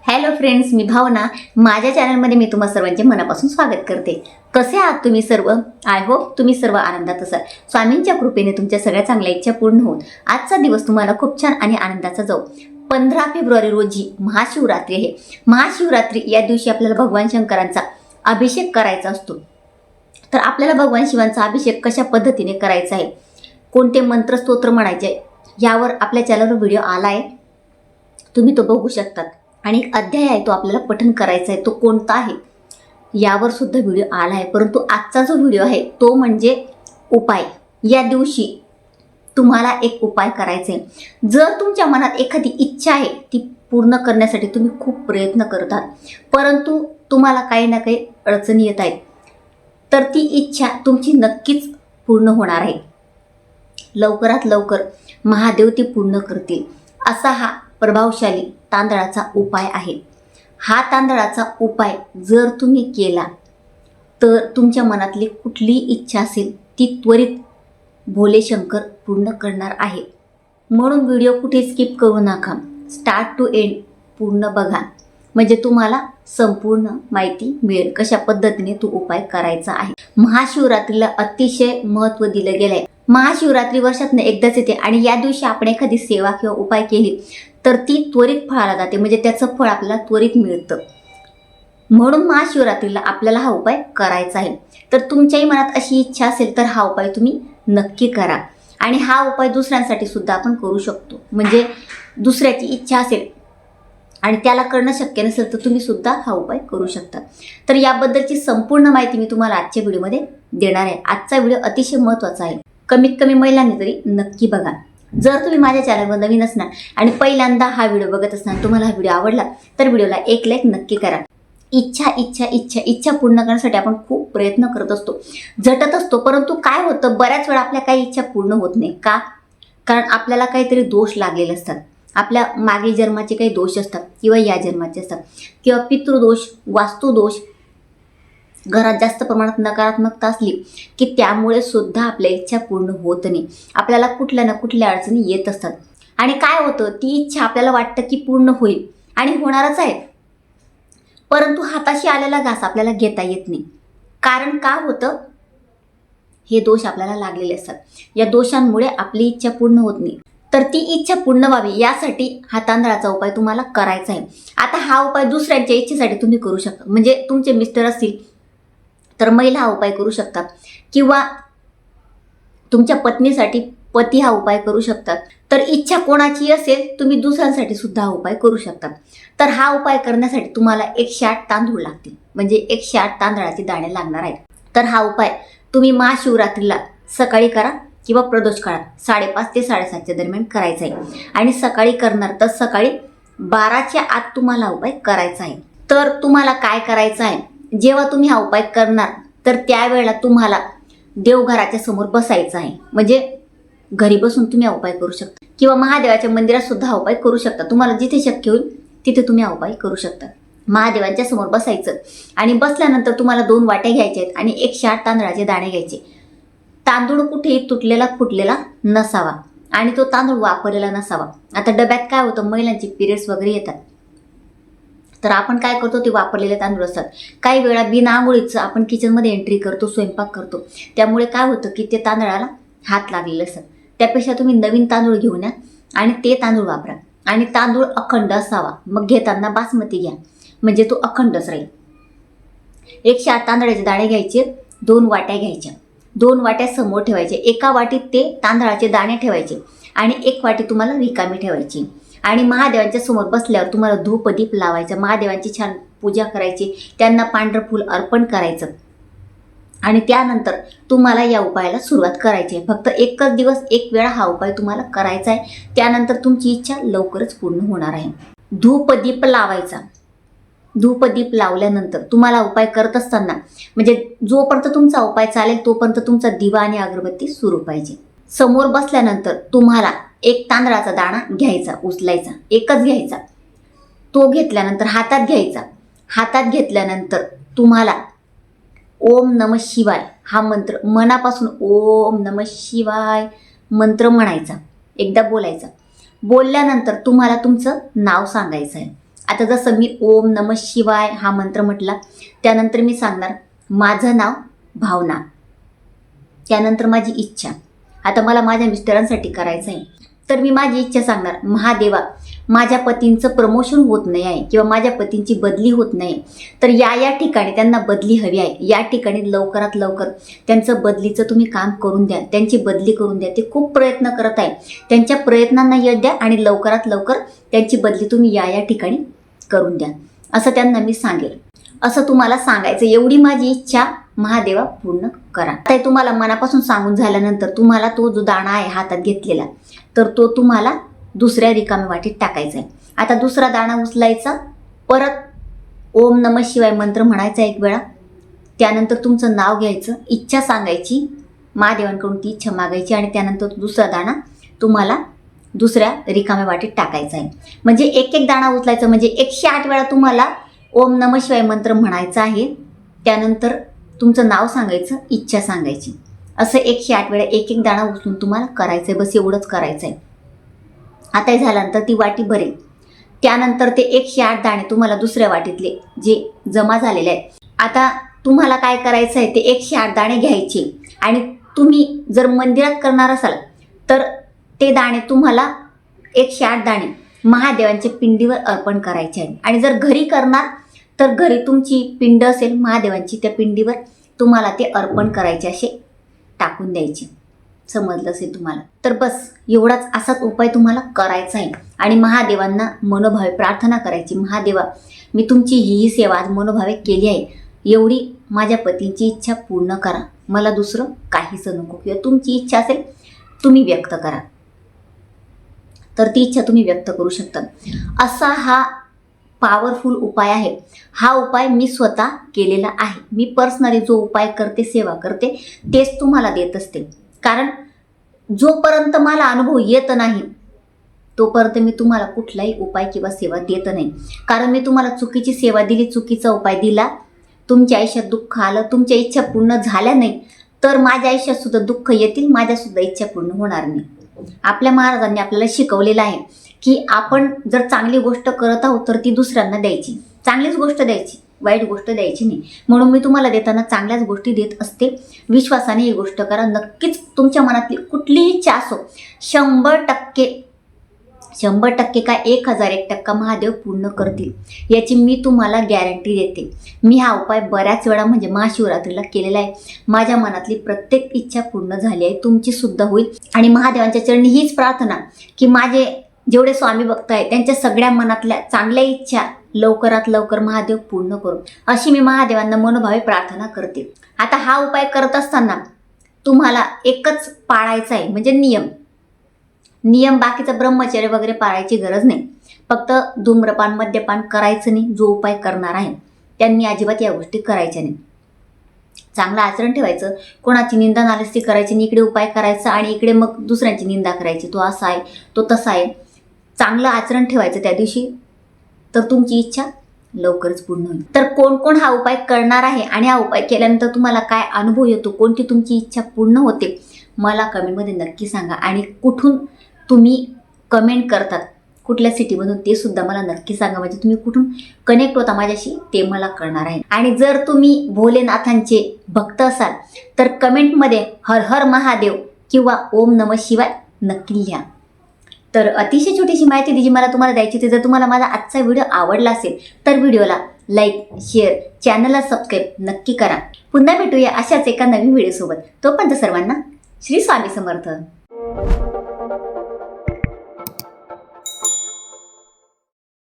Hello friends, मी भावना. माझ्या चॅनलमध्ये मी तुम्हा सर्वांचे मनापासून स्वागत करते. कसे आहात तुम्ही सर्व? आय होप तुम्ही सर्व आनंदात असाल. स्वामींच्या कृपेने तुमच्या सगळ्या चांगल्या इच्छा पूर्ण होत आजचा दिवस तुम्हाला खूप छान आणि आनंदाचा जाऊ. 15 फेब्रुवारी रोजी महाशिवरात्री आहे. महाशिवरात्री या दिवशी आपल्याला भगवान शंकरांचा अभिषेक करायचा असतो. तर आपल्याला भगवान शिवांचा अभिषेक कशा पद्धतीने करायचा आहे, कोणते मंत्र स्तोत्र म्हणायचे, यावर आपल्या चॅनलवर व्हिडिओ आला आहे. तुम्ही तो बघू शकतात. आणि एक अध्याय आहे, तो आपल्याला पठण करायचा आहे. तो कोणता आहे यावर सुद्धा व्हिडिओ आला आहे. परंतु आजचा जो व्हिडिओ आहे तो म्हणजे उपाय. या दिवशी तुम्हाला एक उपाय करायचा आहे. जर तुमच्या मनात एखादी इच्छा आहे ती पूर्ण करण्यासाठी तुम्ही खूप प्रयत्न करतात, परंतु तुम्हाला काही ना काही अडचणी येत आहेत, तर ती इच्छा तुमची नक्कीच पूर्ण होणार आहे. लवकरात लवकर महादेव ती पूर्ण करतील असा हा प्रभावशाली तांदळाचा उपाय आहे. हा तांदळाचा उपाय जर तुम्ही केला तर तुमच्या मनातली कुठलीही इच्छा असेल ती त्वरित भोले शंकर पूर्ण करणार आहे. म्हणून व्हिडिओ कुठे स्किप करू नका, स्टार्ट टू एंड पूर्ण बघा, म्हणजे तुम्हाला संपूर्ण माहिती मिळेल कशा पद्धतीने तो उपाय करायचा आहे. महाशिवरात्रीला अतिशय महत्त्व दिलं गेलं आहे. महाशिवरात्री वर्षातनं एकदाच येते आणि या दिवशी आपण एखादी सेवा किंवा उपाय केली तर ती त्वरित फळाला जाते, म्हणजे त्याचं फळ आपल्याला त्वरित मिळतं. म्हणून महाशिवरात्रीला आपल्याला हा उपाय करायचा आहे. तर तुमच्याही मनात अशी इच्छा असेल तर हा उपाय तुम्ही नक्की करा. आणि हा उपाय दुसऱ्यांसाठी सुद्धा आपण करू शकतो. म्हणजे दुसऱ्याची इच्छा असेल आणि त्याला करणं शक्य नसेल तर तुम्ही सुद्धा हा उपाय करू शकता. तर याबद्दलची संपूर्ण माहिती मी तुम्हाला आजच्या व्हिडिओमध्ये देणार आहे. आजचा व्हिडिओ अतिशय महत्त्वाचा आहे. कमीत कमी महिलांनी तरी नक्की बघा. जर तुम्ही माझ्या चॅनलवर नवीन असणार आणि पहिल्यांदा हा व्हिडिओ बघत असणार, तुम्हाला हा व्हिडिओ आवडला तर व्हिडिओला एक लाईक नक्की करा. इच्छा इच्छा इच्छा इच्छा पूर्ण करण्यासाठी आपण खूप प्रयत्न करत असतो, झटत असतो, परंतु काय होतं, बऱ्याच वेळा आपल्या काही इच्छा पूर्ण होत नाही. का? कारण आपल्याला काहीतरी दोष लागलेले असतात. आपल्या मागील जन्माचे काही दोष असतात किंवा या जन्माचे असतात, किंवा पितृदोष, वास्तुदोष, घरात जास्त प्रमाणात नकारात्मकता असली की त्यामुळे सुद्धा आपल्या इच्छा पूर्ण होत नाही. आपल्याला कुठल्या ना कुठल्या अडचणी येत असतात. आणि काय होतं, ती इच्छा आपल्याला वाटतं की पूर्ण होईल आणि होणारच आहे, परंतु हाताशी आलेला घास आपल्याला घेता येत नाही. कारण का होतं, हे दोष आपल्याला लागलेले असतात. या दोषांमुळे आपली इच्छा पूर्ण होत नाही. तर ती इच्छा पूर्ण व्हावी यासाठी हा तांदळाचा उपाय तुम्हाला करायचा आहे. आता हा उपाय दुसऱ्यांच्या इच्छेसाठी तुम्ही करू शकता. म्हणजे तुमचे मिस्टर असतील तर महिला हा उपाय करू शकतात, किंवा तुमच्या पत्नीसाठी पती हा उपाय करू शकतात. तर इच्छा कोणाची असेल तुम्ही दुसऱ्यांसाठी सुद्धा हा उपाय करू शकता. तर हा उपाय करण्यासाठी तुम्हाला 108 तांदूळ लागतील, म्हणजे 108 तांदळाचे दाणे लागणार आहेत. तर हा उपाय तुम्ही महाशिवरात्रीला सकाळी करा किंवा प्रदोष काळात 5:30 ते 7:30च्या दरम्यान करायचा आहे. आणि सकाळी करणार तर सकाळी 12च्या आत तुम्हाला हा उपाय करायचा आहे. तर तुम्हाला काय करायचं आहे, जेव्हा तुम्ही हा उपाय करणार तर त्यावेळेला तुम्हाला देवघराच्या समोर बसायचं आहे. म्हणजे घरी बसून तुम्ही हा उपाय करू शकता, किंवा महादेवाच्या मंदिरात सुद्धा हा उपाय करू शकता. तुम्हाला जिथे शक्य होईल तिथे तुम्ही हा उपाय करू शकता. महादेवांच्या समोर बसायचं आणि बसल्यानंतर तुम्हाला 2 वाट्या घ्यायच्या आहेत आणि 108 तांदळाचे दाणे घ्यायचे. तांदूळ कुठेही तुटलेला फुटलेला नसावा आणि तो तांदूळ वापरलेला नसावा. आता डब्यात काय होतं, महिलांचे पिरियड्स वगैरे येतात, तर आपण काय करतो, ते वापरलेले तांदूळ असतात. काही वेळा बिना आंघोळीचं आपण किचनमध्ये एंट्री करतो, स्वयंपाक करतो, त्यामुळे काय होतं की ते तांदळाला हात लागलेले असतात. त्यापेक्षा तुम्ही नवीन तांदूळ घेऊन या आणि ते तांदूळ वापरा. आणि तांदूळ अखंड असावा. मग घेताना बासमती घ्या, म्हणजे तो अखंडच राहील. 108 तांदळाचे दाणे घ्यायचे, 2 वाट्या घ्यायच्या, 2 वाट्या समोर ठेवायचे. एका वाटीत ते तांदळाचे दाणे ठेवायचे आणि 1 वाटी तुम्हाला रिकामी ठेवायची. आणि महादेवांच्या समोर बसल्यावर तुम्हाला धूपदीप लावायचा, महादेवांची छान पूजा करायची, त्यांना पांढरं फूल अर्पण करायचं. आणि त्यानंतर तुम्हाला या उपायाला सुरुवात करायची आहे. फक्त एकच दिवस एक वेळा हा उपाय तुम्हाला करायचा आहे. त्यानंतर तुमची इच्छा लवकरच पूर्ण होणार आहे. धूपदीप लावायचा. धूपदीप लावल्यानंतर तुम्हाला उपाय करत असताना, म्हणजे जोपर्यंत तुमचा उपाय चालेल तोपर्यंत तुमचा दिवा आणि अगरबत्ती सुरू पाहिजे. समोर बसल्यानंतर तुम्हाला 1 तांदळाचा दाणा घ्यायचा, उचलायचा, एकच घ्यायचा. तो घेतल्यानंतर हातात घ्यायचा. हातात घेतल्यानंतर तुम्हाला ओम नमः शिवाय हा मंत्र मनापासून, ओम नमः शिवाय मंत्र म्हणायचा, एकदा बोलायचा. बोलल्यानंतर तुम्हाला तुमचं नाव सांगायचं आहे. आता जसं मी ओम नमः शिवाय हा मंत्र म्हटला, त्यानंतर मी सांगणार माझं नाव भावना, त्यानंतर माझी इच्छा. आता मला माझ्या मिस्टरांसाठी करायचं आहे, तर मी माझी इच्छा सांगणार, महादेवा माझ्या पतींचं प्रमोशन होत नाही आहे किंवा माझ्या पतींची बदली होत नाही, तर या ठिकाणी त्यांना बदली हवी आहे, या ठिकाणी लवकरात लवकर त्यांचं बदलीचं तुम्ही काम करून द्या, त्यांची बदली करून द्या. ते खूप प्रयत्न करत आहे, त्यांच्या प्रयत्नांना यश द्या आणि लवकरात लवकर त्यांची बदली तुम्ही या ठिकाणी करून द्या, असं त्यांना मी सांगेल. असं तुम्हाला सांगायचं, एवढी माझी इच्छा महादेवा पूर्ण करा. आता तुम्हाला मनापासून सांगून झाल्यानंतर तुम्हाला तो जो दाणा आहे हातात घेतलेला, तर तो तुम्हाला दुसऱ्या रिकाम्या वाटीत टाकायचा आहे. आता दुसरा दाणा उचलायचा, परत ओम नमः शिवाय मंत्र म्हणायचा एक वेळा, त्यानंतर तुमचं नाव घ्यायचं, इच्छा सांगायची, महादेवांकडून ती इच्छा मागायची आणि त्यानंतर दुसरा दाणा तुम्हाला दुसऱ्या रिकाम्या वाटीत टाकायचा आहे. म्हणजे एक दाणा उचलायचा, म्हणजे 108 वेळा तुम्हाला ओम नमः शिवाय मंत्र म्हणायचा आहे. त्यानंतर तुमचं नाव सांगायचं, इच्छा सांगायची, असं 108 वेळा एक दाणा उचलून तुम्हाला करायचं आहे. बस एवढंच करायचं आहे. आता हे झाल्यानंतर ती वाटी भरेल, त्यानंतर ते 108 दाणे तुम्हाला दुसऱ्या वाटीतले जे जमा झालेले आहेत, आता तुम्हाला काय करायचं आहे, ते 108 दाणे घ्यायचे आणि तुम्ही जर मंदिरात करणार असाल तर ते दाणे तुम्हाला 108 दाणे महादेवांच्या पिंडीवर अर्पण करायचे आहे. आणि जर घरी करणार तर घरी तुमची पिंड असेल महादेवांची, त्या पिंडीवर तुम्हाला ते अर्पण करायचे, असे टाकून द्यायचे. समजलं असेल तुम्हाला? तर बस एवढाच असाच उपाय तुम्हाला करायचा आहे आणि महादेवांना मनोभावे प्रार्थना करायची, महादेवा मी तुमची ही सेवा आज मनोभावे केली आहे, एवढी माझ्या पतींची इच्छा पूर्ण करा, मला दुसरं काहीच नको, किंवा तुमची इच्छा असेल तुम्ही व्यक्त करा, तर ती इच्छा तुम्ही व्यक्त करू शकता. असा हा पॉवरफुल उपाय आहे. हा उपाय मी स्वतः केलेला आहे. मी पर्सनली जो उपाय करते, सेवा करते, तेच तुम्हाला देत असते. कारण जोपर्यंत मला अनुभव येत नाही तोपर्यंत मी तुम्हाला कुठलाही उपाय किंवा सेवा देत नाही. कारण मी तुम्हाला चुकीची सेवा दिली, चुकीचा उपाय दिला, तुमच्या आयुष्यात दुःख आलं, तुमच्या इच्छा पूर्ण झाल्या नाही, तर माझ्या आयुष्यात सुद्धा दुःख येतील, माझ्यासुद्धा इच्छा पूर्ण होणार नाही. आपल्या महाराजांनी आपल्याला शिकवलेलं आहे की आपण जर चांगली गोष्ट करत आहोत तर ती दुसऱ्यांना द्यायची, चांगलीच गोष्ट द्यायची, वाईट गोष्ट द्यायची नाही. म्हणून मी तुम्हाला देताना चांगल्याच गोष्टी देत असते. विश्वासाने ही गोष्ट करा. नक्कीच तुमच्या मनातली कुठलीही इच्छा असो 100% काय 1001% महादेव पूर्ण करतील, याची मी तुम्हाला गॅरंटी देते. मी हा उपाय बऱ्याच वेळा म्हणजे महाशिवरात्रीला केलेला आहे. माझ्या मनातली प्रत्येक इच्छा पूर्ण झाली आहे, तुमची सुद्धा होईल. आणि महादेवांच्या चरणी हीच प्रार्थना की माझे जेवढे स्वामी भक्त आहेत त्यांच्या सगळ्या मनातल्या चांगल्या इच्छा लवकरात लवकर महादेव पूर्ण करू, अशी मी महादेवांना मनोभावे प्रार्थना करते. आता हा उपाय करत असताना तुम्हाला एकच पाळायचा आहे, म्हणजे नियम बाकीचं ब्रह्मचर्य वगैरे पाळायची गरज नाही. फक्त धूम्रपान मद्यपान करायचं नाही. जो उपाय करणार आहे त्यांनी अजिबात या गोष्टी करायच्या नाही. चांगलं आचरण ठेवायचं, कोणाची निंदा नालस्ती करायची नाही, इकडे उपाय करायचा आणि इकडे मग दुसऱ्यांची निंदा करायची, तो असा आहे तो तसा आहे. चांगलं आचरण ठेवायचं त्या दिवशी, तर तुमची इच्छा लवकरच पूर्ण होईल. तर कोण कोण हा उपाय करणार आहे आणि हा उपाय केल्यानंतर तुम्हाला काय अनुभव येतो, कोणती तुमची इच्छा पूर्ण होते, मला कमेंटमध्ये नक्की सांगा. आणि कुठून तुम्ही कमेंट करतात, कुठल्या सिटीमधून, ते सुद्धा मला नक्की सांगा. म्हणजे तुम्ही कुठून कनेक्ट होता माझ्याशी ते मला कळणार आहे. आणि जर तुम्ही भोलेनाथांचे भक्त असाल तर कमेंटमध्ये हर हर महादेव किंवा ओम नमः शिवाय नक्की लिहा. तर अतिशय छोटीशी माहिती जी मला तुम्हाला द्यायची होती. जर तुम्हाला माझा आजचा व्हिडिओ आवडला असेल तर व्हिडिओला लाईक, शेअर, चॅनलला सबस्क्राईब नक्की करा. पुन्हा भेटूया अशाच एका नवीन व्हिडिओसोबत. तोपर्यंत सर्वांना श्री स्वामी समर्थ.